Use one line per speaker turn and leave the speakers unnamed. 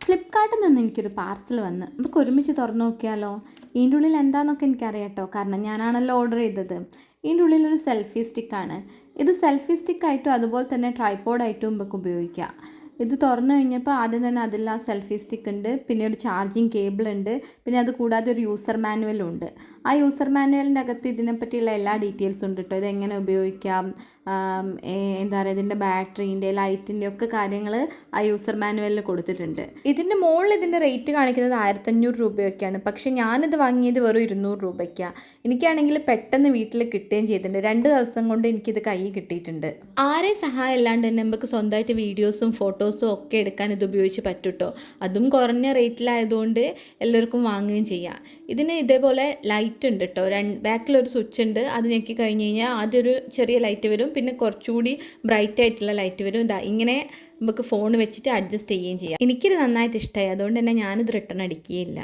ഫ്ലിപ്കാർട്ടിൽ നിന്ന് എനിക്കൊരു പാർസൽ വന്ന് നമുക്ക് ഒരുമിച്ച് തുറന്നു നോക്കിയാലോ. ഇതിൻ്റെ ഉള്ളിൽ എന്താണെന്നൊക്കെ എനിക്കറിയാം കേട്ടോ, കാരണം ഞാനാണല്ലോ ഓർഡർ ചെയ്തത്. ഇതിൻ്റെ ഉള്ളിലൊരു സെൽഫി സ്റ്റിക്കാണ്. ഇത് സെൽഫി സ്റ്റിക്കായിട്ടും അതുപോലെ തന്നെ ട്രൈപോഡായിട്ടും നമുക്ക് ഉപയോഗിക്കാം. ഇത് തുറന്നു കഴിഞ്ഞപ്പോൾ ആദ്യം തന്നെ അതിൽ ആ സെൽഫി സ്റ്റിക്ക് ഉണ്ട്, പിന്നെ ഒരു ചാർജിങ് കേബിൾ ഉണ്ട്, പിന്നെ അത് കൂടാതെ ഒരു യൂസർ മാനുവലും ഉണ്ട്. ആ യൂസർ മാനുവലിൻ്റെ അകത്ത് ഇതിനെപ്പറ്റിയുള്ള എല്ലാ ഡീറ്റെയിൽസും ഉണ്ട് കേട്ടോ. ഇതെങ്ങനെ ഉപയോഗിക്കാം, എന്താ പറയുക, ഇതിൻ്റെ ബാറ്ററീൻ്റെ ലൈറ്റിൻ്റെ ഒക്കെ കാര്യങ്ങൾ ആ യൂസർ മാനുവലിൽ കൊടുത്തിട്ടുണ്ട്. ഇതിൻ്റെ മുകളിൽ ഇതിൻ്റെ റേറ്റ് കാണിക്കുന്നത് 1500 രൂപയൊക്കെയാണ്, പക്ഷേ ഞാനിത് വാങ്ങിയത് വെറും 200 രൂപയ്ക്കാണ്. എനിക്കാണെങ്കിൽ പെട്ടെന്ന് വീട്ടിൽ കിട്ടുകയും ചെയ്തിട്ടുണ്ട്. 2 ദിവസം കൊണ്ട് എനിക്കിത് കയ്യിൽ കിട്ടിയിട്ടുണ്ട്. ആരെയും സഹായം ഇല്ലാണ്ട് തന്നെ നമുക്ക് സ്വന്തമായിട്ട് വീഡിയോസും ഫോട്ടോസും ഒക്കെ എടുക്കാൻ ഇത് ഉപയോഗിച്ച് പറ്റും കേട്ടോ. അതും കുറഞ്ഞ റേറ്റിലായതുകൊണ്ട് എല്ലാവർക്കും വാങ്ങുകയും ചെയ്യാം. ഇതിന് ഇതേപോലെ ലൈറ്റ് ഉണ്ട് കേട്ടോ. ബാക്കിലൊരു സ്വിച്ച് ഉണ്ട്, അത് ഞെക്കി കഴിഞ്ഞ് കഴിഞ്ഞാൽ ആദ്യം ഒരു ചെറിയ ലൈറ്റ് വരും, പിന്നെ കുറച്ചുകൂടി ബ്രൈറ്റ് ആയിട്ടുള്ള ലൈറ്റ് വരും. ഇങ്ങനെ നമുക്ക് ഫോൺ വെച്ചിട്ട് അഡ്ജസ്റ്റ് ചെയ്യുകയും ചെയ്യാം. എനിക്കിത് നന്നായിട്ട് ഇഷ്ടമായി, അതുകൊണ്ട് തന്നെ ഞാനിത് റിട്ടേൺ അടിക്കുകയില്ല.